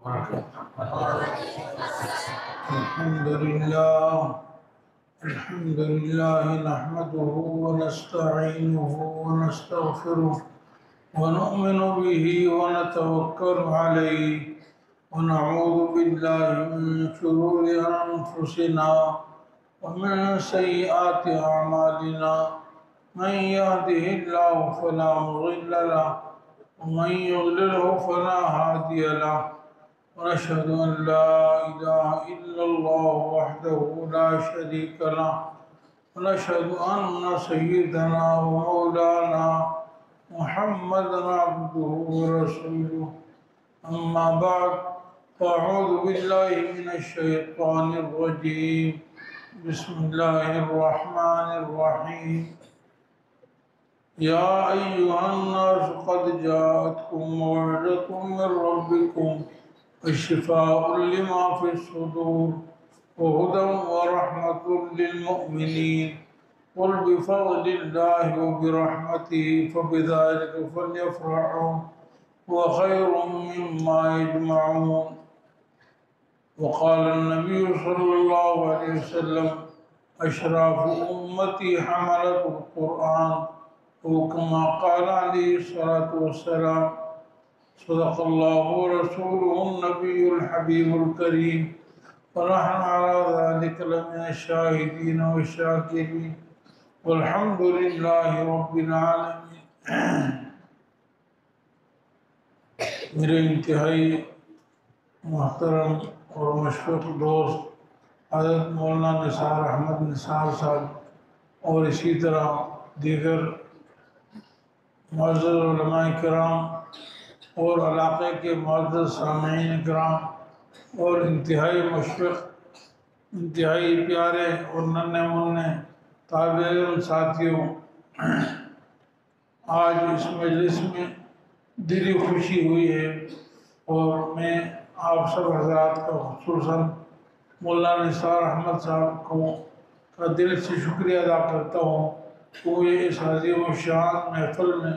الحمد لله نحمده ونستعينه ونستغفره ونؤمن به ونتوكل عليه ونعوذ بالله من شرور أنفسنا ومن سيئات أعمالنا من يهده الله فلا مضل له ومن يضلله فلا هادي له ونشهد أن لا إله إلا الله وحده لا شريك له ونشهد أن سيدنا ومولانا محمدا عبده ورسوله أما بعد فأعوذ بالله من الشيطان الرجيم بسم الله الرحمن الرحيم يا أيها الناس قد جاءتكم موعظة من ربكم وشفاء لما في الصدور وهدى ورحمة للمؤمنين قل بفضل الله وبرحمته فبذلك فليفرحوا وخير مما يجمعون وقال النبي صلى الله عليه وسلم أشراف أمتي حملة القرآن وكما قال عليه الصلاة والسلام صدق الله ورسوله النبي الحبيب الكريم ونحن على ذلك لمن الشاهدين والشاكرين والحمد لله رب العالمين. میرے انتہائی محترم اور مشفق دوست حضرت مولانا نثار احمد نثار صاحب اور اسی طرح دیگر معزز علماء کرام اور علاقے کے معزز سامعین کرام اور انتہائی مشفق انتہائی پیارے اور ننھے منھے طالب علم ساتھیوں، آج اس مجلس میں دلی خوشی ہوئی ہے اور میں آپ سب حضرات کا خصوصاً مولانا نثار احمد صاحب کا دل سے شکریہ ادا کرتا ہوں کہ وہ اس عظیم و شان محفل میں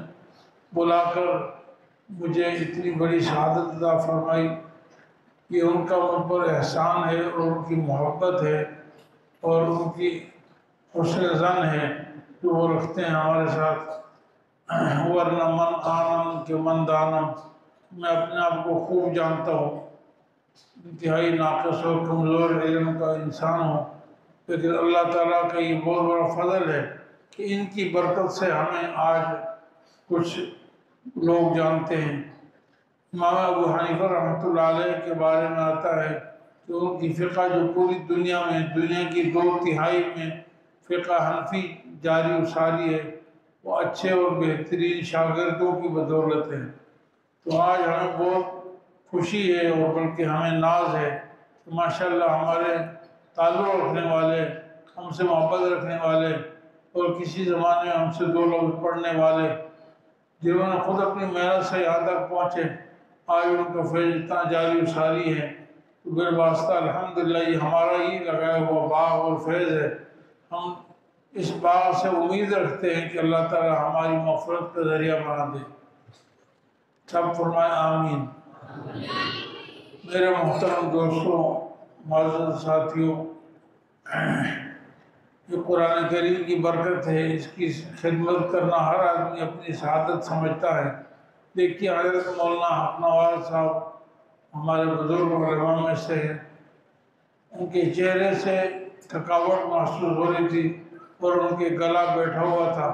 بلا کر مجھے اتنی بڑی شہادت عطا فرمائی. یہ ان کا مجھ پر احسان ہے اور ان کی محبت ہے اور ان کی حسن ظن ہے جو وہ رکھتے ہیں ہمارے ساتھ. ورنہ من آنم کہ من دانم، میں اپنے آپ کو خوب جانتا ہوں، انتہائی ناقص اور کمزور علم کا انسان ہوں، لیکن اللہ تعالیٰ کا یہ بہت بڑا فضل ہے کہ ان کی برکت سے ہمیں آج کچھ لوگ جانتے ہیں. امام ابو حنیفہ رحمۃ اللہ علیہ کے بارے میں آتا ہے کہ ان کی فقہ جو پوری دنیا کی 2/3 میں فقہ حنفی جاری و ساری ہے، وہ اچھے اور بہترین شاگردوں کی بدولت ہے. تو آج ہمیں بہت خوشی ہے اور بلکہ ہمیں ناز ہے کہ ماشاءاللہ ہمارے تعلق رکھنے والے، ہم سے محبت رکھنے والے اور کسی زمانے میں ہم سے 2 لفظ پڑھنے والے جنہوں نے خود اپنی محنت سے یہاں تک پہنچے، آج ان کا فیض اتنا جاری و ساری ہے تو بالواسطہ الحمدللہ یہ ہمارا ہی لگایا ہوا باغ اور فیض ہے. ہم اس باغ سے امید رکھتے ہیں کہ اللہ تعالی ہماری مغفرت کا ذریعہ بنا دے. سب فرمائے آمین. میرے محترم دوستوں، معزز ساتھیوں، یہ قرآن کریم کی برکت ہے، اس کی خدمت کرنا ہر آدمی اپنی سعادت سمجھتا ہے. دیکھیے حضرت مولانا حق نواز صاحب ہمارے بزرگ علماء میں سے ہیں، ان کے چہرے سے تھکاوٹ محسوس ہو رہی تھی اور ان کے گلا بیٹھا ہوا تھا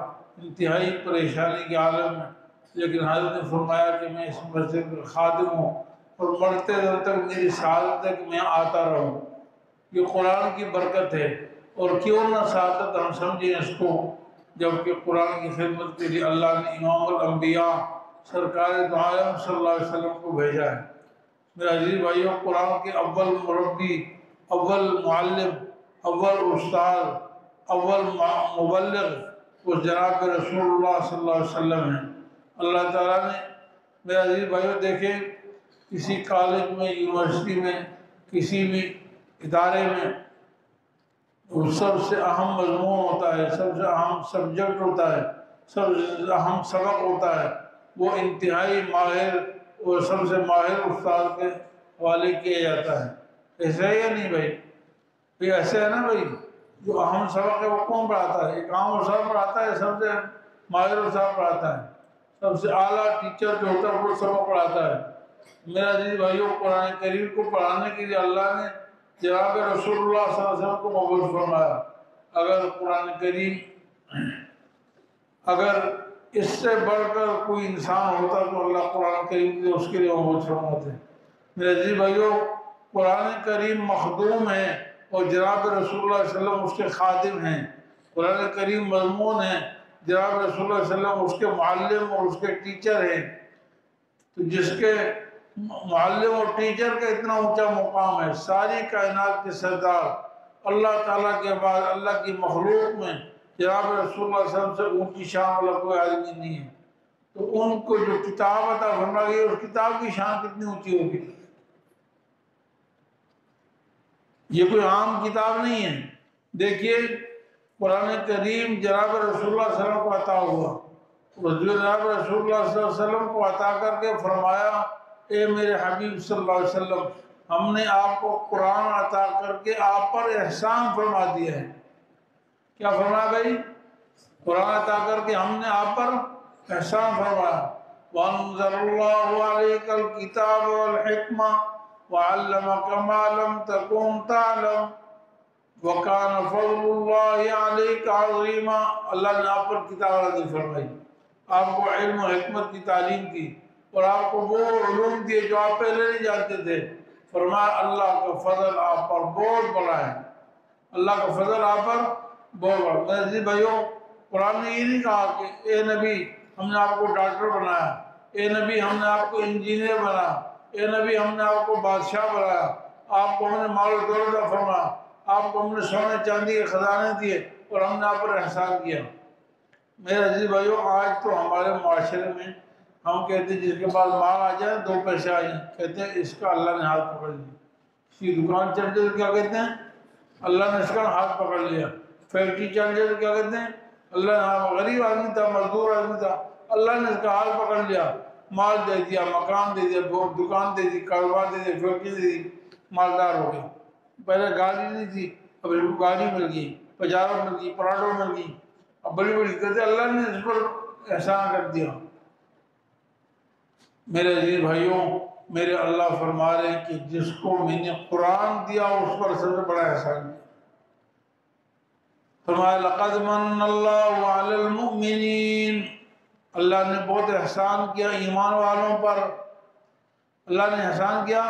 انتہائی پریشانی کے عالم میں، لیکن حضرت نے فرمایا کہ میں اس مسجد کا خادم ہوں اور مرتے دم تک میری سعادت تک میں آتا رہوں. یہ قرآن کی برکت ہے اور کیوں نہ سعادت ہم سمجھیں اس کو، جبکہ قرآن کی خدمت کے لیے اللہ نے امام الانبیاء سرکار دو عالم صلی اللہ علیہ وسلم کو بھیجا ہے. میرے عزیز بھائیوں، قرآن کے اول مربی، اول معلم، اول استاد، اول مبلغ وہ جناب رسول اللہ صلی اللہ علیہ وسلم ہیں. اللہ تعالیٰ نے، میرے عزیز بھائیوں دیکھیں، کسی کالج میں، یونیورسٹی میں، کسی بھی ادارے میں سب سے اہم مضمون ہوتا ہے، سب سے اہم سبجیکٹ ہوتا ہے، سب سے اہم سبق ہوتا ہے، وہ انتہائی ماہر اور سب سے ماہر استاد کے حوالے کیا جاتا ہے۔ ایسا ہے یا نہیں بھائی؟ یہ ایسے ہے نا بھائی، جو اہم سبق ہے وہ کون پڑھاتا ہے؟ ایک عام استاد پڑھاتا ہے، سب سے ماہر استاد پڑھاتا ہے، سب سے اعلیٰ ٹیچر جو ہوتا ہے وہ سبق پڑھاتا ہے۔ میرا عزیز بھائیوں، قرآن کریم کو پڑھانے کے لیے اللہ نے جناب رسول اللہ صلی اللہ علیہ وسلم کو مبعوث فرمایا۔ اگر قرآن کریم، اگر اس سے بڑھ کر کوئی انسان ہوتا تو اللہ قرآن کریم کے اس کے لیے مبعوث فرماتے۔ میرے عزیز بھائیوں، قرآن کریم مخدوم ہے اور جناب رسول اللہ علیہ وسلم اس کے خادم ہیں۔ قرآن کریم مضمون ہے، جناب رسول اللہ علیہ وسلم اس کے معلم اور اس کے ٹیچر ہیں۔ تو جس کے معلم اور ٹیچر کا اتنا اونچا مقام ہے، ساری کائنات کے سردار اللہ تعالیٰ کے بعد اللہ کی مخلوق میں جناب رسول اللہ علیہ وسلم سے اونچی شان والا کوئی آدمی نہیں ہے، تو ان کو جو کتاب عطا فرمائی گئی اس کتاب کی شان کتنی اونچی ہوگی؟ یہ کوئی عام کتاب نہیں ہے۔ دیکھیے قرآن کریم جناب رسول اللہ صلی اللہ علیہ وسلم کو عطا ہوا، جناب رسول اللہ صلی اللہ علیہ وسلم کو عطا کر کے فرمایا، اے میرے حبیب صلی اللہ علیہ وسلم، ہم نے آپ کو قرآن عطا کر کے آپ پر احسان فرما دیا ہے۔ کیا فرمایا بھائی؟ قرآن عطا کر کے ہم نے آپ پر احسان فرمایا۔ وَأَنزَلَ اللَّهُ عَلَيْكَ الْكِتَابَ وَالْحِكْمَةَ وَعَلَّمَكَ مَا لَمْ تَكُنْ تَعْلَمُ وَكَانَ فَضْلُ اللَّهِ عَلَيْكَ عَظِيمًا۔ اللہ نے آپ پر کتاب نازل فرمائی، آپ کو علم و حکمت کی تعلیم کی اور آپ کو وہ علوم دیے جو آپ پہلے نہیں جانتے تھے۔ فرمایا اللہ کا فضل آپ پر بہت بڑا ہے، اللہ کا فضل آپ پر بہت بڑا۔ میرے عزیز بھائیوں، قرآن نے یہ نہیں کہا کہ اے نبی ہم نے آپ کو ڈاکٹر بنایا، اے نبی ہم نے آپ کو انجینئر بنایا، اے نبی ہم نے آپ کو بادشاہ بنایا، آپ کو ہم نے مال و دولت عطا فرمایا، آپ کو ہم نے سونے چاندی کے خزانے دیے اور ہم نے آپ پر احسان کیا۔ میرے عزیز بھائیوں، آج تو ہمارے معاشرے میں ہم کہتے ہیں جس کے پاس مال آ جائے، دو پیسے آ جائیں، کہتے ہیں اس کا اللہ نے ہاتھ پکڑ لیا۔ اس کی دکان چل جائے تو کیا کہتے ہیں؟ اللہ نے اس کا ہاتھ پکڑ لیا۔ فیکٹری چل جائے تو کیا کہتے ہیں؟ اللہ نے، غریب آدمی تھا، مزدور آدمی تھا، اللہ نے اس کا ہاتھ پکڑ لیا، مال دے دیا، مکان دے دیا، دکان دے دی، کاروبار دے دیا، فیکٹری دے دی، مالدار ہو گئے۔ پہلے گاڑی نہیں تھی، اب گاڑی مل گئی، پجارو مل گئی، پراڈو مل گئی، اب بڑی بڑی کہتے اللہ نے اس پر احسان کر دیا۔ میرے عزیز بھائیوں، میرے اللہ فرما رہے ہیں کہ جس کو میں نے قرآن دیا اس پر سب سے بڑا احسان دیا۔ فرمایا لقد من اللہ علی المؤمنین، اللہ نے بہت احسان کیا ایمان والوں پر۔ اللہ نے احسان کیا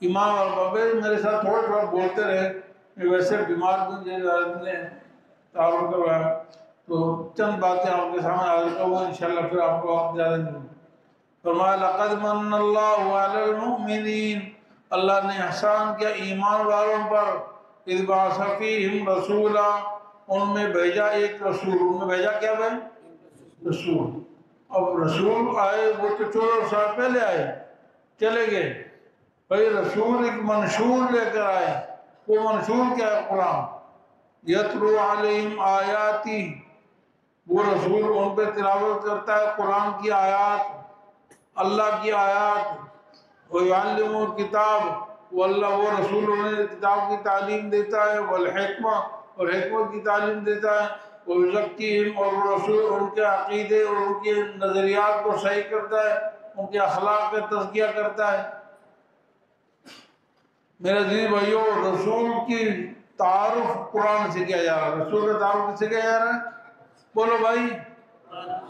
ایمان والوں پر۔ میرے ساتھ تھوڑا تھوڑا بولتے رہے، میں ویسے بیمار بھی نے تعارف کروایا تو چند باتیں آپ کے سامنے حاضر کروں، انشاءاللہ پھر آپ کو وقت زیادہ نہیں ہوگا۔ فرمایا لقد من اللہ علی المؤمنین، اللہ نے احسان کیا ایمان والوں پر، اذ بعث فیہم رسولا، ان میں بھیجا ایک رسول۔ ان میں بھیجا کیا بھائی؟ رسول۔ اب رسول آئے وہ تو 14 سال پہلے آئے، چلے گئے، بھائی رسول ایک منشور لے کر آئے۔ وہ منشور کیا ہے؟ قرآن۔ یتلو علیہم آیاتی، وہ رسول ان پہ تلاوت کرتا ہے قرآن کی آیات، اللہ کی آیات۔ وَيُعَلِّمُ الْكِتَابَ، وہ رسول انہیں کتاب کی تعلیم دیتا ہے، والحکمہ، اور حکمت کی تعلیم دیتا ہے، وَيُزَكِّيهِمْ، اور وہ رسول ان کے عقیدے اور ان کے نظریات کو صحیح کرتا ہے، ان کے اخلاق کا تزکیہ کرتا ہے۔ میرے عزیز بھائیوں، رسول کی تعارف قرآن سے کیا جا رہا ہے۔ رسول کا تعارف کس سے کیا جا رہا ہے؟ بولو بھائی،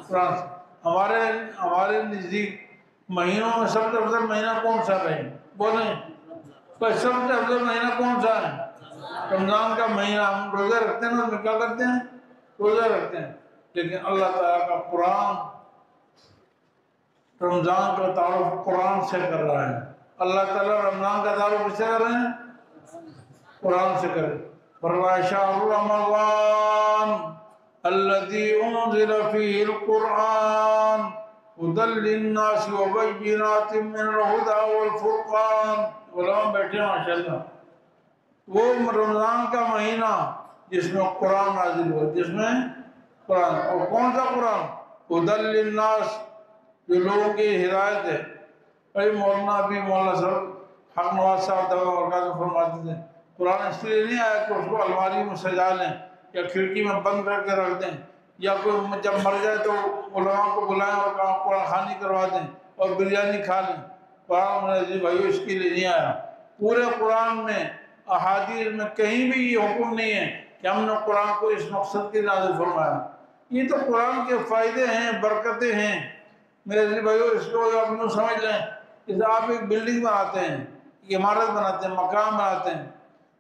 قرآن سے۔ ہمارے نزدیک مہینوں میں سب سے افضل مہینہ کون سا ہے؟ بولیں، سب سے افضل مہینہ کون سا ہے؟ رمضان کا مہینہ۔ ہم روزہ رکھتے ہیں نا، ہم کیا کرتے ہیں؟ روزہ رکھتے ہیں، لیکن اللہ تعالیٰ کا قرآن رمضان کا تعارف قرآن سے کر رہا ہے۔ اللہ تعالیٰ رمضان کا تعارف کس سے کر رہے ہیں؟ قرآن سے کرے۔ فرمایا شہر رمضان الذی انزل فیہ القرآن ہدی للناس وبینات من الہدی والفرقان۔ علماء بیٹھے ہیں ماشاءاللہ۔ وہ رمضان کا مہینہ جس میں قرآن نازل ہوا، جس میں قرآن، اور کون سا قرآن؟ ہدی للناس، جو لوگوں کی ہدایت ہے۔ بھائی مولانا صاحب حق نواز صاحب دعویٰ برکات فرماتے تھے قرآن اس لیے نہیں آیا کہ اس کو الماری میں سجا لیں یا کھڑکی میں بند کر کے رکھ دیں یا کوئی جب مر جائے تو علماء کو بلائیں اور قرآن خوانی کروا دیں اور بریانی کھا لیں. قرآن میرے عزیز بھائیو اس کے لیے نہیں آیا. پورے قرآن میں احادیث میں کہیں بھی یہ حکم نہیں ہے کہ ہم نے قرآن کو اس مقصد کے نازل فرمایا. یہ تو قرآن کے فائدے ہیں، برکتیں ہیں میرے عزیز بھائیو. اس کو آپ یوں سمجھ لیں جیسے آپ ایک بلڈنگ بناتے ہیں، ایک عمارت بناتے ہیں، مکان بناتے ہیں.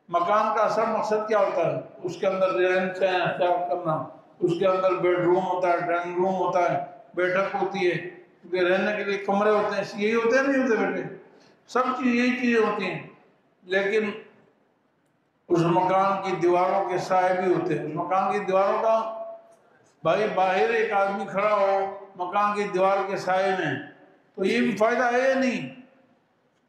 مکان کا اصل مقصد کیا ہوتا ہے؟ اس کے اندر رہن سہن اختیار کرنا، اس کے اندر بیڈ روم ہوتا ہے، ڈرائنگ روم ہوتا ہے، بیٹھک ہوتی ہے، کیونکہ رہنے کے لیے کمرے ہوتے ہیں. یہی ہوتے ہیں نہیں ہوتے بیٹے؟ سب چیز یہی چیزیں ہوتی ہیں. لیکن اس مکان کی دیواروں کے سائے بھی ہوتے ہیں. اس مکان کی دیواروں کا بھائی باہر ایک آدمی کھڑا ہو مکان کی دیوار کے سائے میں تو یہ بھی فائدہ ہے یا نہیں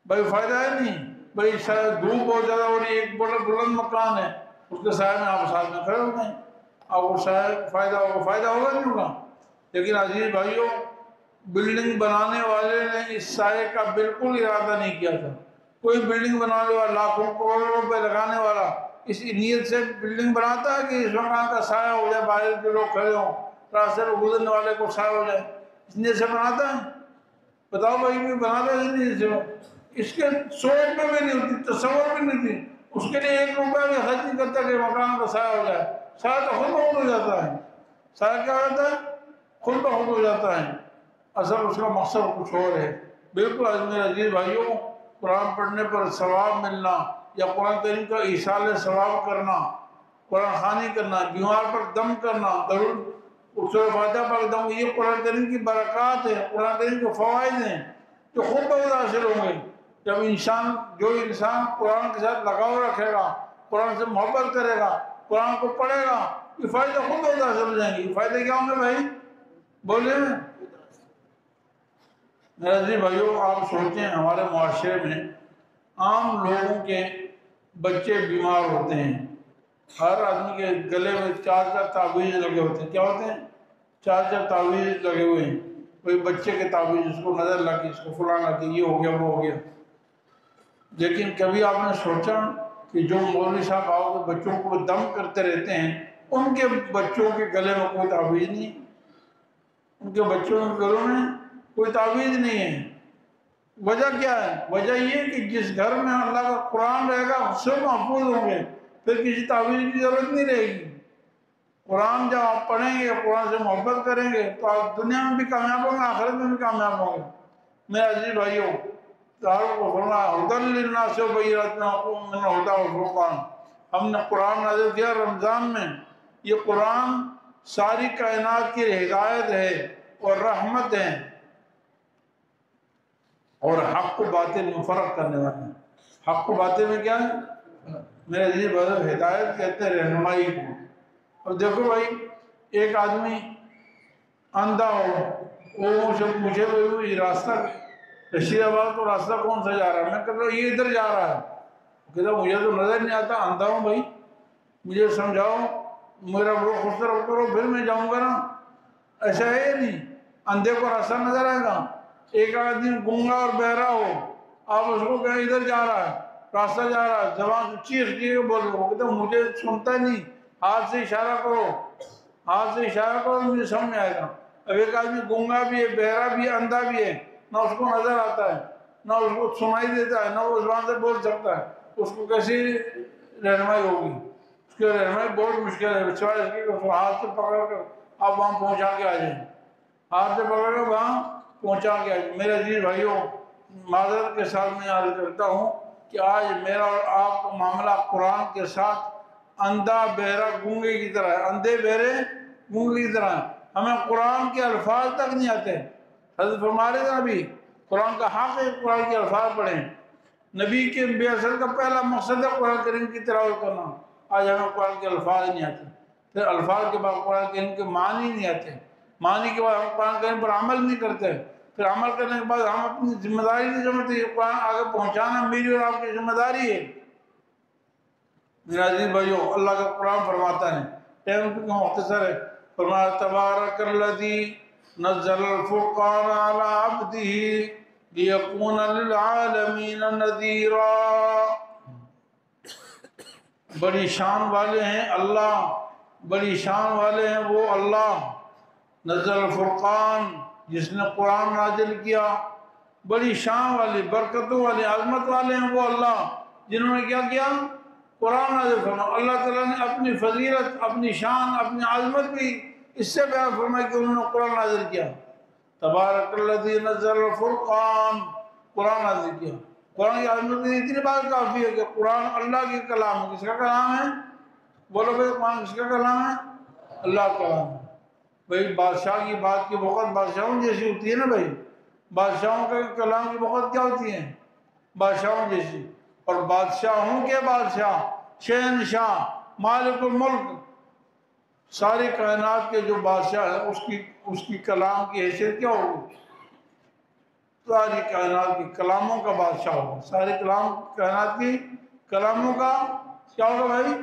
بھائی؟ فائدہ ہے نہیں بھائی. شاید دھوپ بہت زیادہ ہو رہی ہے، ایک بڑا بلند مکان ہے، اس کے سائے میں آپ ساتھ میں کھڑے ہو گئے اب وہ سائے فائدہ ہوگا نہیں ہوگا؟ لیکن عزیز بھائیوں بلڈنگ بنانے والے نے اس سائے کا بالکل ارادہ نہیں کیا تھا. کوئی بلڈنگ بنانے والا لاکھوں کروڑوں روپے لگانے والا اس نیت سے بلڈنگ بناتا ہے کہ اس مکان کا سایہ ہو جائے، باہر کے لوگ کھڑے ہوں، راستے میں گزرنے والے کو سایہ ہو جائے، اس نیت سے بناتا ہے؟ بتاؤ بھائی کوئی بناتا ہے اس نیت سے؟ اس کے سوچ میں بھی نہیں ہوتی، تصور بھی نہیں تھی. اس کے لیے 1 روپیہ بھی خرچ نہیں کرتا کہ مکان کا سایہ ہو جائے. سایہ تو خود بخود ہو جاتا ہے. سایہ کیا ہو جاتا ہے؟ خود بخود ہو جاتا ہے. اصل اس کا مقصد کچھ اور ہے. بالکل میرے عزیز بھائیوں قرآن پڑھنے پر ثواب ملنا یا قرآن کریم کا ایصال ثواب کرنا، قرآن خوانی کرنا، بیمار پر دم کرنا، درود سورہ فاتحہ پر دم، یہ قرآن کریم کی برکات ہے، قرآن کریم کے فوائد ہیں جو خود بخود حاصل ہوں گے. جب جو انسان قرآن کے ساتھ لگاؤ رکھے گا، قرآن سے محبت کرے گا، قرآن کو پڑھے گا، یہ فائدہ خود بخود حاصل ہو جائیں گے. یہ فائدے کیا ہوں گے بھائی؟ بولے میرے عزیز بھائیو آپ سوچیں ہمارے معاشرے میں عام لوگوں کے بچے بیمار ہوتے ہیں. ہر آدمی کے گلے میں 4 تعویذ لگے ہوتے ہیں. کیا ہوتے ہیں؟ 4 تعویذ لگے ہوئے ہیں. کوئی بچے کے تعویذ، اس کو نظر لگی، اس کو فلاں لگی، یہ ہو گیا وہ ہو گیا. لیکن کبھی آپ نے سوچا کہ جو مولوی صاحب آؤ کے بچوں کو دم کرتے رہتے ہیں ان کے بچوں کے گلے میں کوئی تعویذ نہیں؟ ان کے بچوں کے گلوں میں کوئی تعویذ نہیں ہے. وجہ کیا ہے؟ وجہ یہ کہ جس گھر میں اللہ کا قرآن رہے گا اس سے محفوظ ہوں گے، پھر کسی تعویذ کی ضرورت نہیں رہے گی. قرآن جب آپ پڑھیں گے، قرآن سے محبت کریں گے تو آپ دنیا میں بھی کامیاب ہوں گے، آخرت میں بھی کامیاب ہوں گے. میرے عزیز بھائیوں کو فرمایا ہدی للناس وبینات من الہدی والفرقان. ہم نے قرآن نازل کیا رمضان میں. یہ قرآن ساری کائنات کی ہدایت ہے اور رحمت ہے اور حق و باطل میں فرق کرنے والا ہے. حق و باطل میں کیا ہے میرے عزیز بھائیو؟ ہدایت کہتے ہیں رہنمائی کو. اور دیکھو بھائی ایک آدمی اندھا ہو، وہ مجھ سے پوچھے بھائی راستہ رشید آباد کو راستہ کون سا جا رہا ہے؟ میں کہتا ہوں یہ ادھر جا رہا ہے. کہتا مجھے تو نظر نہیں آتا، اندھا ہوں بھائی، مجھے سمجھاؤ، میرا رخ اس طرف کرو پھر میں جاؤں گا نا. ایسا ہے یا نہیں؟ اندھے کو راستہ نظر آئے گا؟ ایک آدمی گونگا اور بہرا ہو، آپ اس کو کہیں ادھر جا رہا ہے، راستہ جا رہا ہے، زبان سے چیخ کے بول رہے ہو، کہتے مجھے سنتا نہیں، ہاتھ سے اشارہ کرو، ہاتھ سے اشارہ کرو مجھے سمجھ میں آئے گا. اب ایک آدمی گونگا بھی ہے، بہرا بھی ہے، اندھا بھی ہے، نہ اس کو نظر آتا ہے، نہ اس کو سنائی دیتا ہے، نہ وہ زبان سے بول سکتا ہے. اس کو کیسی رہنمائی ہوگی؟ اس کی رہنمائی بہت مشکل ہے. سوائے اس کی کہ اس کو ہاتھ سے پکڑ کر آپ وہاں پہنچا کے آ جائیں، ہاتھ سے پکڑ کر وہاں پہنچا کے آ جائیں. میرے عزیز بھائیوں معذرت کے ساتھ میں عرض کرتا ہوں کہ آج میرا اور آپ کا معاملہ قرآن کے ساتھ اندھا بہرا گونگے کی طرح ہے، اندھے بہرے گونگے کی طرح ہے. ہمیں قرآن کے الفاظ تک نہیں آتے. حضرت فرما رہے تھے ابھی قرآن کا حق ہے قرآن کے الفاظ پڑھیں. نبی کے بعثت کا پہلا مقصد ہے قرآن کریم کی تلاوت کرنا. آج ہمیں قرآن کے الفاظ نہیں آتے، پھر الفاظ کے بعد قرآن کریم کے معنی نہیں آتے، معنی کے بعد ہم قرآن کریم پر عمل نہیں کرتے، پھر عمل کرنے کے بعد ہم اپنی ذمہ داری نہیں سمجھتے. یہ قرآن آگے پہنچانا میری اور آپ کی ذمہ داری ہے. میرا عزیز بھائیو اللہ کا قرآن فرماتا ہے، ٹائم کیونکہ مختصر ہے، فرمایا تبارک الذی نزل الفرقان علی عبدہ. لِيَكُونَ لِلْعَالَمِينَ نَذِيرًا۔ بڑی شان والے ہیں اللہ، بڑی شان والے ہیں وہ اللہ، نزل الفرقان، جس نے قرآن نازل کیا، بڑی شان والے، برکتوں والے، عظمت والے ہیں وہ اللہ جنہوں نے کیا کیا؟ قرآن نازل فرمایا۔ اللہ تعالیٰ نے اپنی فضیلت، اپنی شان، اپنی عظمت بھی اس سے بیان فرمائی کہ انہوں نے قرآن نازل کیا۔ تبارک الذی نزل الفرقان، قرآن نازل کیا۔ قرآن کی عظمت میں اتنی بات کافی ہے کہ قرآن اللہ کی کلام ہے۔ کس کا کلام ہے؟ بولو بھائی، قرآن کس کا کلام ہے؟ اللہ کا کلام ہے۔ بھائی بادشاہ کی بات کی وقت بادشاہوں جیسی ہوتی ہے نا بھائی، بادشاہوں کے کلام کی وقت کیا ہوتی ہے؟ بادشاہوں جیسی۔ اور بادشاہوں کے بادشاہ، شہنشاہ، مالک الملک، ساری کائنات کے جو بادشاہ ہے اس کی کلام کی حیثیت کیا ہوگی؟ ساری کائنات کی کلاموں کا بادشاہ ہوگا۔ ساری کائنات کی کلاموں کا کیا ہوگا بھائی؟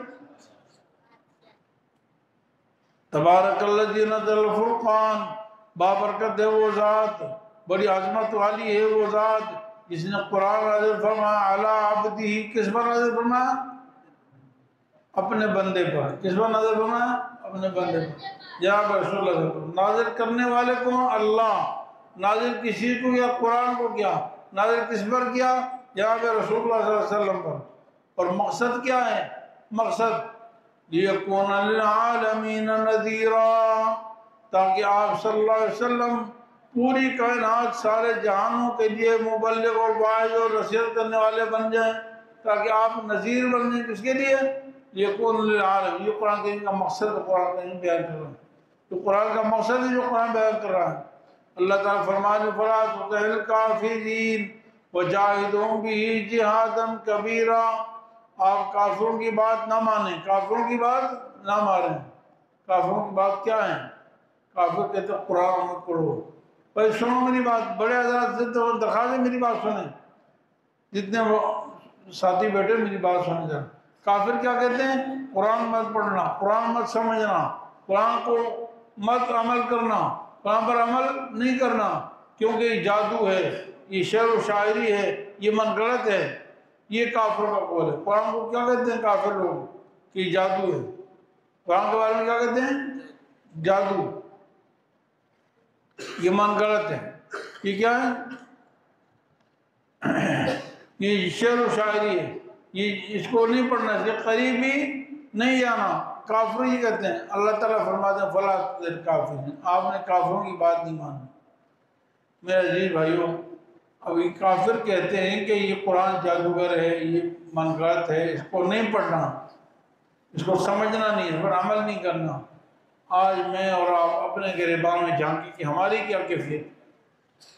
تبارک الذی نزل الفرقان، بابرکت ہے وہ ذات، بڑی عظمت والی ہے وہ ذات جس نے قرآن نازل فرمایا علی عبدہ، کس پر نازل فرمایا؟ اپنے بندے پر۔ کس پر نازل فرمایا؟ اپنے بندے پر۔ جناب رسول اللہ صلی اللہ علیہ وسلم، نازل کرنے والے کون؟ اللہ۔ نازل کسی کو کیا؟ قرآن کو کیا؟ نازل کس پر کیا؟ جناب رسول اللہ صلی اللہ علیہ وسلم پر۔ اور مقصد کیا ہے؟ مقصد لِيَكُونَ لِلْعَالَمِينَ نَذِيرًا، تاکہ آپ صلی اللہ علیہ وسلم پوری کائنات، سارے جہانوں کے لیے مبلغ اور واعظ اور نصیحت کرنے والے بن جائیں، تاکہ آپ نذیر بن جائیں۔ کس کے لیے؟ لِيَكُونَ لِلْعَالَمِينَ۔ یہ قرآن کریم کا مقصد قرآن کریم بیان کر رہا ہے، تو قرآن کا مقصد ہے جو قرآن بیان کر رہا ہے۔ اللہ تعالیٰ فرمانے فَلَا تُطِعِ الْكَافِرِينَ وَجَاهِدْهُمْ بِهِ جِهَادًا كَبِيرًا۔ آپ کافروں کی بات نہ مانیں، کافروں کی بات نہ مانیں۔ کافروں کی بات کیا ہے؟ کافر کہتے ہیں قرآن مت پڑھو۔ بھائی سنو میری بات، بڑے حضرات سے تو درخواست ہے میری بات سنیں، جتنے ساتھی بیٹھے میری بات سنیں ذرا۔ کافر کیا کہتے ہیں؟ قرآن مت پڑھنا، قرآن مت سمجھنا، قرآن کو مت عمل کرنا، قرآن پر عمل نہیں کرنا، کیونکہ یہ جادو ہے، یہ شعر و شاعری ہے، یہ من گڑت ہے۔ یہ کافر کا قول ہے۔ قرآن کو کیا کہتے ہیں کافر لوگ؟ کہ یہ جادو ہے۔ قرآن کے بارے میں کیا کہتے ہیں؟ جادو، یہ من گڑت ہے، یہ کیا ہے؟ یہ شعر و شاعری ہے، یہ اس کو نہیں پڑھنا، اس کے قریب بھی نہیں جانا۔ کافر ہی کہتے ہیں۔ اللہ تعالیٰ فرماتے ہیں فَلَا تُطِعِ الْكَافِرِينَ، آپ نے کافروں کی بات نہیں مانی۔ میرے عزیز بھائیوں، اب یہ کافر کہتے ہیں کہ یہ قرآن جادوگر ہے، یہ من گڑت ہے، اس کو نہیں پڑھنا، اس کو سمجھنا نہیں، اس پر عمل نہیں کرنا۔ آج میں اور آپ اپنے گریبان میں جھانکیں کہ ہماری کیا کیفیت؟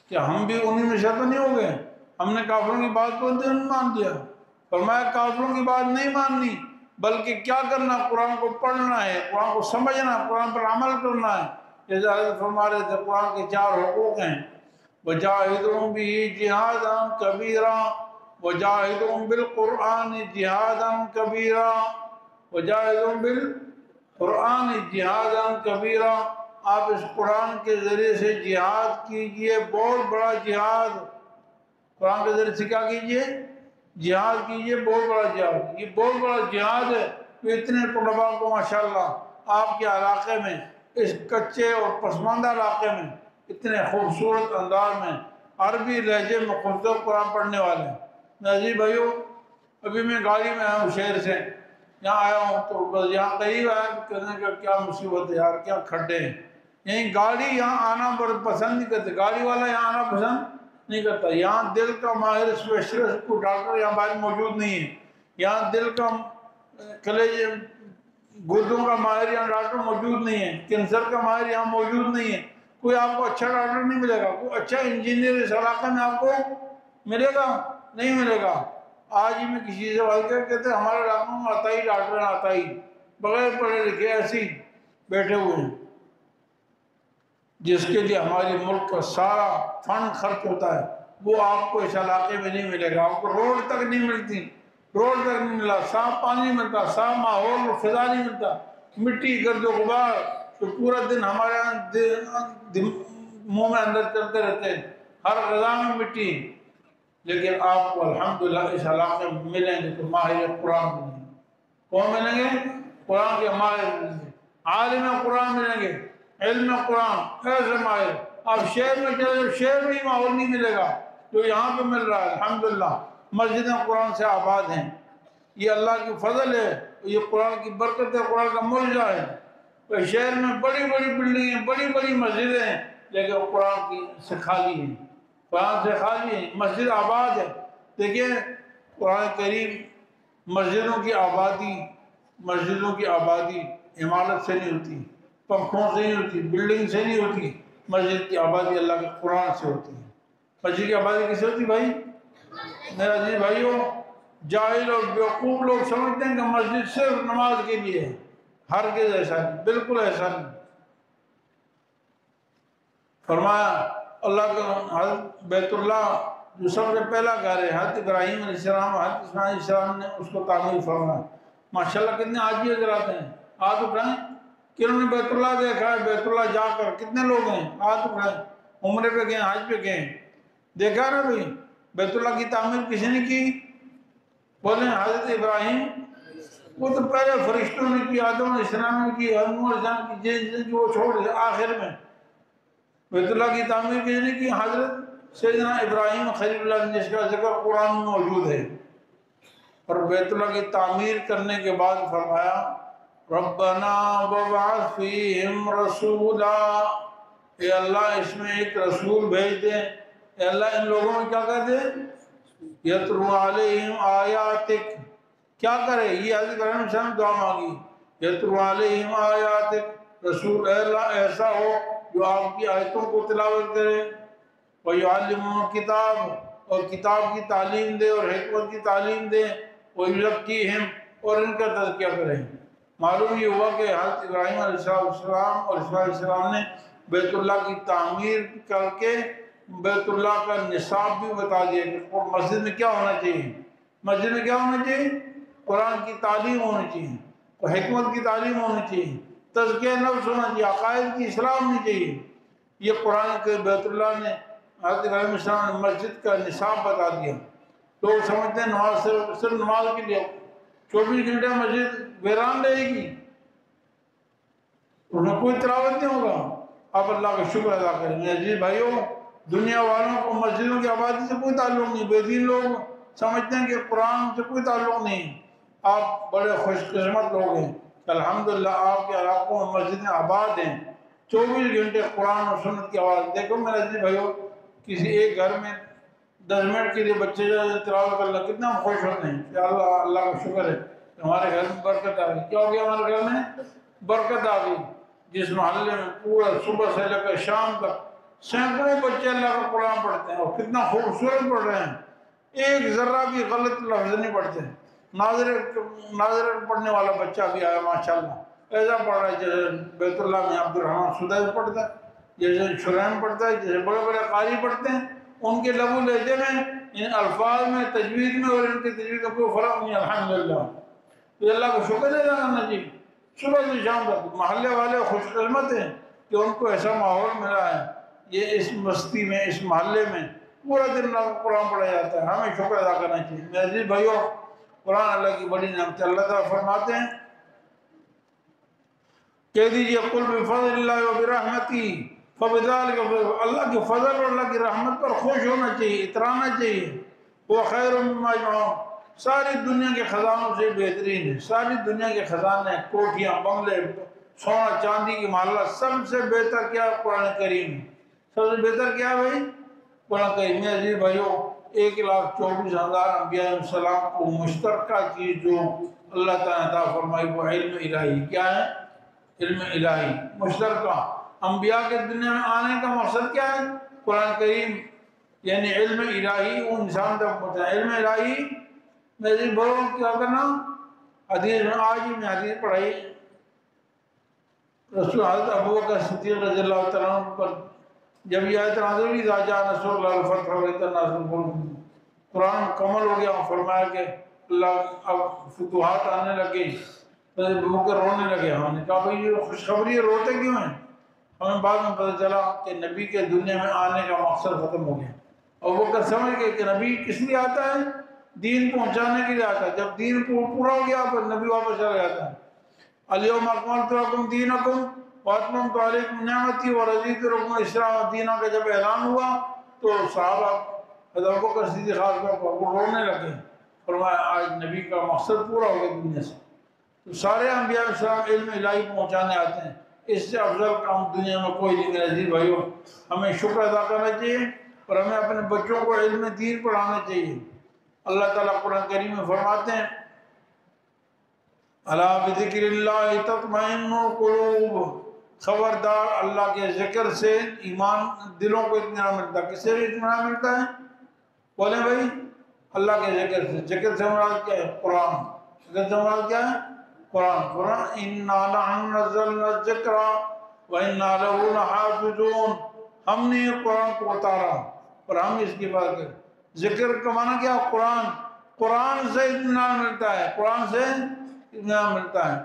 کیا ہم بھی انہی میں سے تو نہیں ہو گئے؟ ہم نے کافروں کی بات کو نہیں مان دیا۔ فرمایا کافروں کی بات نہیں ماننی، بلکہ کیا کرنا؟ قرآن کو پڑھنا ہے، قرآن کو سمجھنا، قرآن پر عمل کرنا ہے۔ جیسے حضرت فرما رہے تھے قرآن کے 4 حقوق ہیں، وَجَاهِدُهُمْ بِهِ جِهَادًا كَبِيرًا، وَجَاهِدُهُمْ بِالْقُرْآنِ جِهَادًا كَبِيرًا، وَجَاهِدُهُمْ بِالْقُرْآنِ جِهَادًا كَبِيرًا۔ آپ اس قرآن کے ذریعے سے جہاد کیجئے، بہت بڑا جہاد۔ قرآن کے ذریعے سے کیا کیجئے؟ جہاد کیجئے، بہت بڑا جہاد۔ یہ بہت بڑا جہاد ہے۔ تو اتنے طلباء کو ماشاءاللہ آپ کے علاقے میں، اس کچے اور پسماندہ علاقے میں، اتنے خوبصورت انداز میں عربی لہجے میں خوبصورت قرآن پڑھنے والے ہیں۔ عزیز بھائیو، ابھی میں گاڑی میں آیا ہوں شہر سے، یہاں آیا ہوں تو بس یہاں قریب آیا، کہنے کا کیا مصیبت ہے یار، کیا کھڈے ہیں۔ یہیں گاڑی یہاں آنا پسند نہیں کرتے، گاڑی والا یہاں آنا پسند نہیں کرتا۔ یہاں دل کا ماہر اسپیشلسٹ کو ڈاکٹر یہاں باہر موجود نہیں ہے۔ یہاں دل کا کلیجے گردوں کا ماہر یہاں ڈاکٹر موجود نہیں ہے، کینسر کا ماہر یہاں موجود نہیں ہے۔ کوئی آپ کو اچھا ڈاکٹر نہیں ملے گا، کوئی اچھا انجینئر اس علاقے میں آپ کو ملے گا نہیں ملے گا۔ آج ہی میں کسی سے بات کر کہتے ہیں ہمارے علاقے میں عطائی ڈاکٹر ہیں، عطائی بغیر پڑھے لکھے ایسے ہی بیٹھے ہوئے ہیں، جس کے لیے ہماری ملک کا سارا فنڈ خرچ ہوتا ہے، وہ آپ کو اس علاقے میں نہیں ملے گا۔ آپ کو روڈ تک نہیں ملتی، روڈ تک نہیں ملا، صاف پانی نہیں ملتا، صاف ماحول اور فضا نہیں ملتا، مٹی گرد و غبار تو پورا دن ہمارے منہ میں اندر چلتے رہتے ہیں۔ ہر غذا میں مٹی، لیکن آپ کو الحمدللہ اس علاقے میں ملیں گے تو ماہر قرآن ملیں گے۔ کون ملیں گے؟ قرآن کے ماہر ملیں گے، عالم قرآن ملیں گے، علم قرآن ایسے ماہر۔ آپ شہر میں چلے، شہر میں ہی ماحول نہیں ملے گا جو یہاں پہ مل رہا ہے الحمدللہ۔ مسجدیں قرآن سے آباد ہیں، یہ اللہ کی فضل ہے، یہ قرآن کی برکت ہے، قرآن کا معجزہ ہے۔ شہر میں بڑی بڑی بلڈنگیں، بڑی بڑی مسجدیں ہیں، لیکن قرآن کی سے خالی ہیں، قرآن سے خالی ہیں، مسجد آباد ہے۔ دیکھیں قرآن کریم مسجدوں کی آبادی عمارت سے نہیں ہوتی، پنکھوں سے نہیں ہوتی، بلڈنگ سے نہیں ہوتی، مسجد کی آبادی اللہ کے قرآن سے ہوتی ہے۔ مسجد کی آبادی کس سے ہوتی بھائی؟ میرا عزیز بھائیوں، جاہل اور بیوقوف لوگ سمجھتے ہیں کہ مسجد صرف نماز کے لیے ہے، ہرگز ایسا نہیں، بالکل ایسا نہیں۔ فرمایا اللہ کا حضرت بیت اللہ جو سب سے پہلا گھر ہے، حضرت ابراہیم علیہ السلام، حضرت اسماعیل علیہ السلام نے اس کو تعمیر فرمایا۔ ماشاءاللہ کتنے آج حضر آتے ہیں، ہاتھ اٹھائیں کہ انہوں نے بیت اللہ دیکھا ہے، بیت اللہ جا کر کتنے لوگ ہیں، ہاتھ اٹھائیں، عمرے پہ گئے، حج پہ گئے، دیکھا نا بھائی بیت اللہ کی تعمیر کسی نے کی؟ بولیں حضرت ابراہیم، وہ تو پہلے فرشتوں نے کی، آدم علیہ السلام نے کی، نوح علیہ السلام کی، جن وہ چھوڑ دے آخر میں بیت اللہ کی تعمیر کسی نے کی؟ حضرت سیدنا ابراہیم خلیل اللہ نے، جس کا ذکر قرآن میں موجود ہے۔ اور بیت اللہ کی تعمیر کرنے کے بعد فرمایا ربنا وابعث فیہم رسولا، اے اللہ اس میں ایک رسول بھیج دے، اے اللہ ان لوگوں میں کیا کر دے؟ یتلو علیہم آیاتک، کیا کرے؟ یہ حضرت ابراہیم علیہ السلام دعا مانگی، یتلو علیہم آیاتک، رسول اے اللہ ایسا ہو جو آپ کی آیتوں کو تلاوت کرے، وَيُعَلِّمُهُمُ الْكِتَابَ، اور کتاب کی تعلیم دے اور حکمت کی تعلیم دے، وَيُزَكِّيهِمْ، اور ان کا تزکیہ کرے۔ معلوم یہ ہوا کہ حضرت ابراہیم علیہ السلام اور اسماعیل علیہ السلام نے بیت اللہ کی تعمیر کر کے بیت اللہ کا نصاب بھی بتا دیا کہ مسجد میں کیا ہونا چاہیے، مسجد میں کیا ہونا چاہیے؟ قرآن کی تعلیم ہونی چاہیے، حکمت کی تعلیم ہونی چاہیے، تزکیہ نفس ہونا چاہیے، عقائد کی اصلاح ہونی چاہیے۔ یہ قرآن کے بیت اللہ نے حضرت ابراہیم علیہ السلام نے مسجد کا نصاب بتا دیا۔ لوگ سمجھتے ہیں نماز صرف نماز کے لیے، 24 گھنٹے مسجد ویران رہے گی، اس میں کوئی تلاوت نہیں ہوگا۔ آپ اللہ کا شکر ادا کریں۔ میرے عزیز بھائیوں، دنیا والوں کو مسجدوں کی آبادی سے کوئی تعلق نہیں، بے دین لوگ سمجھتے ہیں کہ قرآن سے کوئی تعلق نہیں۔ آپ بڑے خوش قسمت لوگ ہیں، الحمدللہ آپ کے علاقوں میں مسجدیں آباد ہیں، 24 گھنٹے قرآن اور سنت کی آواز۔ دیکھو میرے عزیز بھائیوں، کسی ایک گھر میں 10 منٹ کے لیے بچے جو تلاوت کر لیں کتنا خوش ہوتے ہیں کہ اللہ کا شکر ہے کہ ہمارے گھر میں برکت آ گئی۔ کیا ہو گیا؟ ہمارے گھر میں برکت آ گئی۔ جس محلے میں پورا صبح سے لے کر شام تک سینکڑوں بچے اللہ کا قرآن پڑھتے ہیں، اور کتنا خوبصورت پڑھ رہے ہیں، ایک ذرہ بھی غلط لفظ نہیں پڑھتے۔ ناظر پڑھنے والا بچہ بھی آیا ماشاءاللہ، ایسا پڑھ رہا ہے جیسے بیت اللہ میں عبد الرحمن سدیس پڑھتا ہے، جیسے شرائم پڑھتا ہے، جیسے بڑے بڑے قاری پڑھتے ہیں۔ ان کے لب و لہجے میں، ان الفاظ میں، تجوید میں اور ان کی تجوید کا کوئی فرق نہیں الحمدللہ۔ تو اللہ کا شکر ادا کرنا چاہیے۔ صبح سے شام تک محلے والے خوش قسمت ہیں کہ ان کو ایسا ماحول ملا ہے، یہ اس بستی میں، اس محلے میں پورا دن قرآن پڑھا جاتا ہے۔ ہمیں شکر ادا کرنا چاہیے۔ میرے عزیز بھائیوں، قرآن اللہ کی بڑی نعمت ہے۔ اللہ تعالیٰ فرماتے ہیں، کہہ دیجئے قل بفضل اللہ وبرحمتہ فبذلک، اللہ کے فضل اور اللہ کی رحمت پر خوش ہونا چاہیے، اترانا چاہیے۔ وہ خیر مما یجمعون، ساری دنیا کے خزانوں سے بہترین ہے۔ ساری دنیا کے خزانے، کوٹھیاں، بنگلے، سونا چاندی کی محلہ، سب سے بہتر کیا؟ قرآن کریم ہے۔ سب سے بہتر کیا ہے بھائی؟ قرآن کریم۔ میرے عزیز بھائیوں، 1,24,000 انبیاء علیہ السلام کو مشترکہ چیز جو اللہ تعالیٰ نے عطا فرمائی وہ علم الہی۔ کیا ہے؟ علم الہی مشترکہ۔ انبیاء کے دنیا میں آنے کا مقصد کیا ہے؟ قرآن کریم یعنی علم الہی وہ انسان تک پہنچا۔ علم الہی میرے بڑوں کیا کرنا؟ حدیث میں آج ہی میں حدیث پڑھائی، رسول حضرت ابوبکر صدیق رضی اللہ تعالیٰ عنہ پر جب یہ آیت نازل ہوئی، اذا جاء نصر اللہ والفتح ورأيت الناس يدخلون، قرآن مکمل ہو گیا۔ فرمایا کہ اللہ اب فتوحات آنے لگے، حضرت ابوبکر رونے لگے۔ ہم نے کہا بھائی یہ خوشخبری روتے کیوں ہیں؟ ہمیں بعد میں پتہ چلا کہ نبی کے دنیا میں آنے کا مقصد ختم ہو گیا۔ ابوبکر سمجھ گئے کہ نبی کس لیے آتا ہے؟ دین پہنچانے کے لیے آتا ہے. جب دین پورا ہو گیا پھر نبی واپس چلا جاتا ہے. الیوم اکملت لکم دینکم واتممت علیکم نعمتی ورضیت لکم الاسلام دینا کا جب اعلان ہوا تو صحابہ حضرت ابوبکر صدیق خاص طور پر وہ رونے لگے. فرمایا آج نبی کا مقصد پورا ہو گیا دنیا سے. تو سارے انبیاء علیہ السلام علم الہی پہنچانے آتے ہیں. اس سے افضل کام دنیا میں کوئی نہیں. میرے عزیز بھائیوں ہمیں شکر ادا کرنا چاہیے اور ہمیں اپنے بچوں کو علم دین پڑھانا چاہیے. اللہ تعالیٰ قرآن کریم میں فرماتے ہیں الا بذکر اللہ تطمئن القلوب، خبردار اللہ کے ذکر سے ایمان دلوں کو اطمینان ملتا ہے. کس سے اطمینان ملتا ہے؟ بولیں بھائی. اللہ کے ذکر سے. ذکر سے مراد کیا ہے؟ قرآن. ذکر سے مراد کیا ہے؟ قرآن. قرآن انا نحن نزلنا الذکر وانا لہ لحافظون، ہم نے قرآن کو اتارا اور ہم اس کی بات کریں. ذکر کا معنی کیا؟ قرآن. قرآن سے اطمینان ملتا ہے. قرآن سے اطمینان ملتا ہے.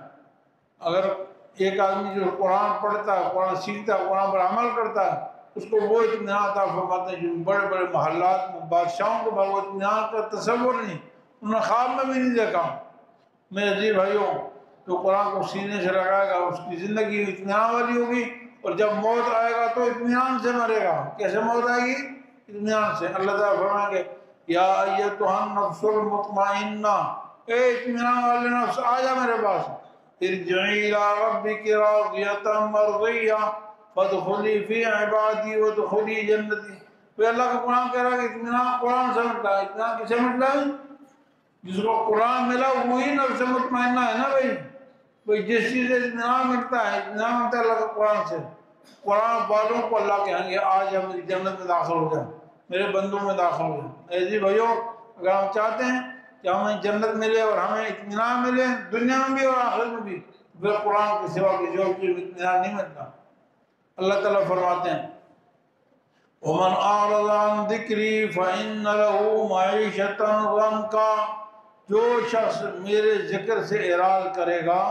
اگر ایک آدمی جو قرآن پڑھتا ہے، قرآن سیکھتا ہے، قرآن پر عمل کرتا ہے، اس کو وہ اطمینان عطا فرماتے ہیں جو بڑے بڑے محلات میں بادشاہوں کو وہ اطمینان کا تصور نہیں، انہوں نے خواب میں بھی نہیں دیکھا. میرے عزیز بھائیوں جو قرآن کو سینے سے لگائے گا اس کی زندگی اطمینان والی ہوگی اور جب موت آئے گا تو اطمینان سے مرے گا. کیسے موت آئے گی؟ اطمینان سے. اللہ تعالیٰ فرمائیں گے یا ایتھا النفس المطمئنہ، اے اطمینان والے نفس آ جا میرے پاس. ارجعی الی ربک راضیۃ مرضیہ فادخلی فی عبادی وادخلی جنتی. پھر اللہ کا قرآن کہہ رہا ہے کہ اطمینان قرآن سے ملتا ہے. اطمینان کسے ملتا ہے؟ جس کو قرآن ملا وہی نفس مطمئنہ ہے نا بھائی. جس چیز سے اطمینان ملتا ہے، اطمینان ملتا ہے اللہ کا قرآن سے. قرآن والوں کو اللہ کہیں گے آج ہم میری جنت میں داخل ہو جائیں، میرے بندوں میں داخل ہو جائیں. اے جی بھائیوں اگر ہم چاہتے ہیں کہ ہمیں جنت ملے اور ہمیں اطمینان ملے دنیا میں بھی اور آخرت میں بھی، پھر قرآن کے سوا کسی اور چیز میں اطمینان نہیں ملتا. اللہ تعالیٰ فرماتے ہیں وَمَنْ أَعْرَضَ عَنْ ذِكْرِي فَإِنَّ لَهُ مَعِيشَةً ضَنْكًا، جو شخص میرے ذکر سے اعراض کرے گا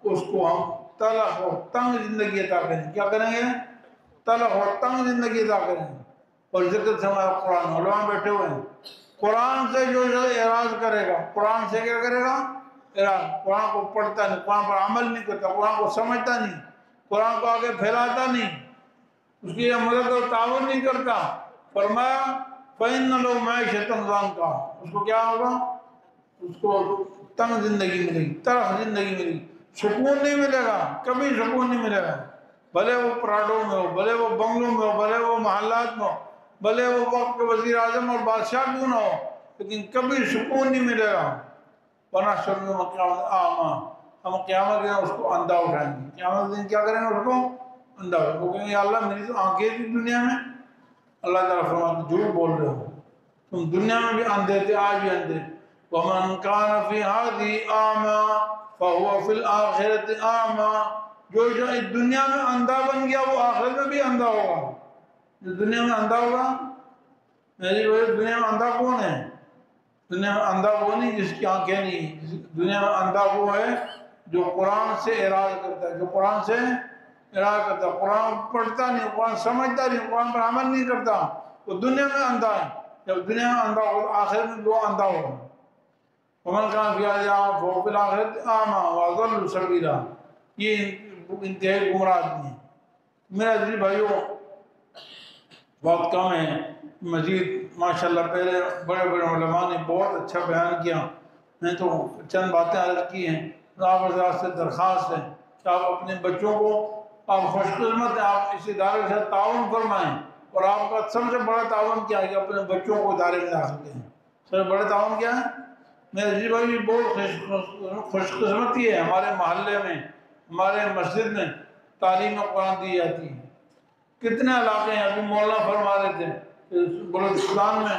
اس کو ہم تلخ و تنگ زندگی عطا کریں گے. کیا کریں گے؟ تلخ و تنگ زندگی عطا کریں گے. اور ذکر سے ہمارا قرآن، علماء بیٹھے ہوئے ہیں. قرآن سے جو اعراض کرے گا، قرآن سے کیا کرے گا؟ اعراض. قرآن کو پڑھتا نہیں، قرآن پر عمل نہیں کرتا، قرآن کو سمجھتا نہیں، قرآن کو آگے پھیلاتا نہیں، اس کی مدد اور تعاون نہیں کرتا. فرمایا فَإِنَّ لَهُ مَعِيشَةً ضَنْكًا، اس کو کیا ہوگا؟ اس کو تنگ زندگی ملے گی، تلخ زندگی ملے گی. سکون نہیں ملے گا، کبھی سکون نہیں ملے گا. بھلے وہ پراڈوں میں ہو، بھلے وہ بنگلوں میں ہو، بھلے وہ محلات میں ہو، بھلے وہ وقت کے وزیر اعظم اور بادشاہ کیوں نہ ہو، لیکن کبھی سکون نہیں ملے گا. وَنَحْشُرُهُ يَوْمَ الْقِيَامَةِ أَعْمَىٰ، ہم قیامت کے دن اس کو اندھا اٹھائیں گے. قیامت کے دن کیا کریں گے؟ اس کو اندھا اٹھائیں گے. وہ کہیں گے یا اللہ میری تو آنکھیں تھی دنیا میں. اللہ تعالیٰ فرماتے جھوٹ بول رہے ہو، تم دنیا میں بھی اندھے تھے، آج بھی اندھے. وَمَنْ كَانَ فِي هَذِهِ أَعْمَىٰ فَهُوَ فِي الْآخِرَةِ أَعْمَىٰ، جو دنیا میں اندھا بن گیا وہ آخرت میں بھی اندھا ہوگا. جو دنیا میں اندھا ہوگا، میری وجہ دنیا میں اندھا کون ہے؟ دنیا میں اندھا وہ نہیں جس کی آنکھیں نہیں. دنیا میں اندھا وہ ہے جو قرآن سے اعراض کرتا ہے، جو قرآن سے اعراض کرتا ہے، قرآن پڑھتا نہیں، قرآن سمجھتا نہیں، قرآن پر عمل نہیں کرتا، وہ دنیا میں اندھا ہے. جب دنیا میں اندھا ہوگا آخرت میں وہ اندھا ہوگا. وَمَنْ كَانَ فِي هَذِهِ أَعْمَىٰ فَهُوَ فِي الْآخِرَةِ أَعْمَىٰ وَأَضَلُّ سَبِيلًا. یہ انتہائی گمراہ آدمی ہے. میرے عزیز بھائیوں بہت کم ہے، مزید ماشاءاللہ پہلے بڑے بڑے علماء نے بہت اچھا بیان کیا. میں تو چند باتیں عرض کی ہیں. آپ حضرات سے درخواست ہے کہ آپ اپنے بچوں کو، آپ خوش قسمت ہیں، آپ اس ادارے کے ساتھ تعاون فرمائیں. اور آپ کا سب سے بڑا تعاون کیا ہے کہ اپنے بچوں کو ادارے میں داخل کریں. سب سے بڑا تعاون کیا ہے؟ میرے عزیز بھائی بہت خوش قسمتی ہے. ہمارے محلے میں، ہمارے مسجد میں تعلیم قرآن دی جاتی ہے. کتنے علاقے ہیں، ابھی مولانا فرما رہے تھے بلوچستان میں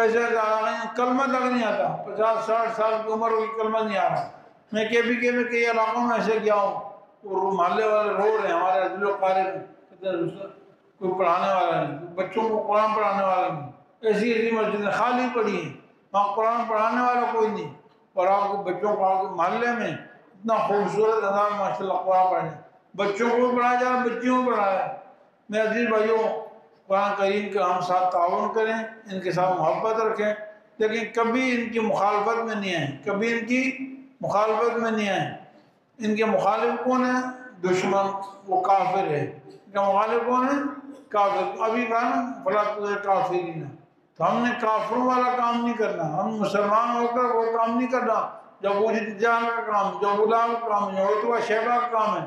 ایسے علاقے ہیں کلمہ تک نہیں آتا، 50-60 سال کی عمر ہوئی کلمہ نہیں آ رہا. میں کے میں کئی علاقوں میں ایسے گیا ہوں، وہ محلے والے رو رہے ہیں ہمارے عدل و قارئ میں، کوئی پڑھانے والا نہیں، بچوں کو قرآن پڑھانے والا نہیں. ایسی ایسی مسجدیں خالی پڑی ہیں، وہاں قرآن پڑھانے والا کوئی نہیں. اور آپ کو بچوں کو آپ کے محلے میں اتنا خوبصورت انداز ماشاء اللہ قرآن پڑھنے، بچوں کو بھی پڑھایا جا رہا ہے، بچیوں کو پڑھایا ہے. میرے عزیز بھائیوں قرآن کریم کا ہم ساتھ تعاون کریں، ان کے ساتھ محبت رکھیں، لیکن کبھی ان کی مخالفت میں نہیں آئیں، کبھی ان کی مخالفت میں نہیں آئیں۔ ان کے مخالف کون ہیں؟ دشمن، وہ کافر ہے۔ ان کا مخالف کون ہے؟ کافر۔ ابھی کہا نا فلا تطع کافرین، تو ہم نے کافروں والا کام نہیں کرنا، ہم مسلمان ہو کر وہ کام نہیں کرنا جو ابو جہل کا کام، جو ابو لہب کا کام، جو عتبہ شیبہ کا کام ہے،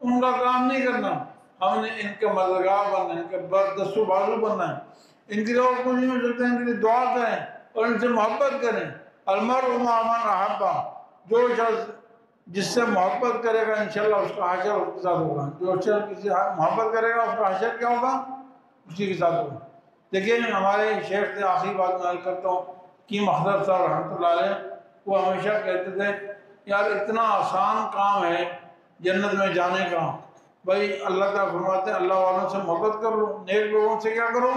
ان کا کام نہیں کرنا۔ ہم نے ان کے مددگار بننا ہے، ان کے دست و بازو بننا ہے، ان کے لیے اور کچھ نہیں ہو سکتا، ان کے لیے دعا کریں اور ان سے محبت کریں۔ المرء مع من احب، جو شخص جس سے محبت کرے گا انشاءاللہ اس کا حشر اس کے ساتھ ہوگا، جو شخص کسی سے محبت کرے گا اس کا حشر کیا ہوگا؟ اسی کے ساتھ ہوگا۔ دیکھیے ہمارے شیخ سے آخری بات میں کرتا ہوں کہ مخدر صاحب رحمۃ اللہ علیہ، وہ ہمیشہ کہتے تھے یار اتنا آسان کام ہے جنت میں جانے کا، بھائی اللہ تعالیٰ فرماتے ہیں اللہ والوں سے محبت کر لو، نیک لوگوں سے کیا کرو؟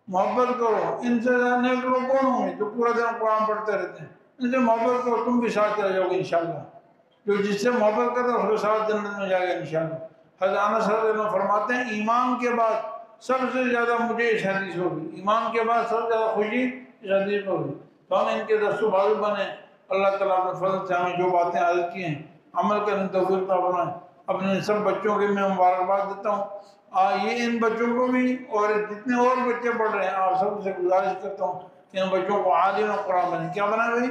محبت کرو۔ ان سے نیک لوگ کون ہوں گے؟ جو پورا دن قرآن پڑھتے رہتے ہیں، ان سے محبت کرو، تم بھی ساتھ چلے جاؤ گے انشاءاللہ۔ جو جس سے محبت کرتا ہے اس کے ساتھ جنت میں جائے گا انشاءاللہ۔ حضرت انس رضی اللہ عنہ فرماتے ہیں ایمان کے بعد سب سے زیادہ مجھے اس حدیث ہوگی، ایمان کے بعد سب سے زیادہ خوشی اس حدیث ہوگی۔ تو ہم ان کے دست و بازو بنیں، اللہ تعالیٰ اپنے فضل سے ہمیں جو باتیں عادت کی ہیں عمل کرنے توفیق عطا فرمائیں۔ اپنے سب بچوں کے میں مبارکباد دیتا ہوں، یہ ان بچوں کو بھی اور جتنے اور بچے پڑھ رہے ہیں آپ سب سے گزارش کرتا ہوں کہ ان بچوں کو عالم قرآن بنائیں۔ کیا بنائیں بھائی؟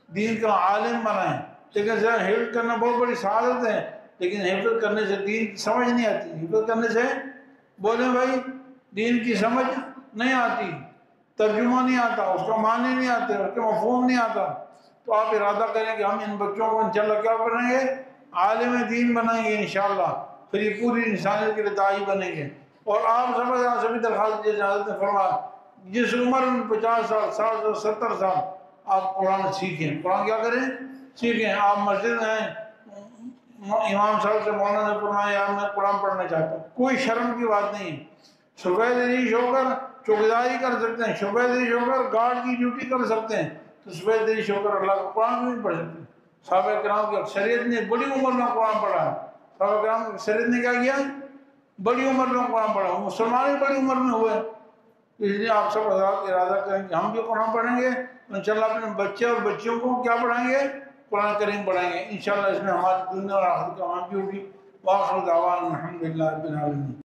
دین کا عالم بنائیں۔ لیکن ذرا حفظ کرنا بہت بڑی سعادت ہے، لیکن حفظ کرنے سے دین سمجھ نہیں آتی، حفظ کرنے سے بولیں بھائی دین کی سمجھ نہیں آتی، ترجمہ نہیں آتا، اس کا معنی نہیں آتے، اس کا مفہوم نہیں آتا۔ تو آپ ارادہ کریں کہ ہم ان بچوں کو انشاءاللہ کیا بنائیں گے؟ عالم دین بنائیں گے انشاءاللہ، پھر یہ پوری انسانیت کے لیے داعی بنیں گے۔ اور آپ سبھی درخواست دیجیے، حضرت نے فرمایا جس عمر میں 50 سال 60 سال 70 سال آپ قرآن سیکھیں، قرآن کیا کریں؟ سیکھیں۔ آپ مسجد میں ہیں، امام صاحب سے مولانا نے فرمایا یار میں قرآن پڑھنا چاہتا ہوں، کوئی شرم کی بات نہیں ہے، سفید ریش ہو کر چوکیداری کر سکتے ہیں، سفید ریش ہو کر گارڈ کی ڈیوٹی کر سکتے ہیں، تو سفید ریش ہو کر اللہ کا قرآن نہیں پڑھ سکتے۔ صحابہ کرام کی اکثریت نے بڑی عمر میں قرآن پڑھا ہے، صحابہ کرام کی اکثریت نے کیا کیا؟ بڑی عمر میں قرآن پڑھا، مسلمان ہی بڑی عمر میں ہوئے۔ اس لیے آپ سب حضرات ارادہ کریں کہ ہم بھی قرآن پڑھیں گے، انشاءاللہ اپنے بچے اور بچیوں کو کیا پڑھائیں گے؟ قرآن کریم پڑھائیں گے انشاءاللہ۔ اس میں ہماری دنیا اور آخرت کی کامیابی ہوگی۔ وآخر دعوانا الحمدللہ رب العالمین۔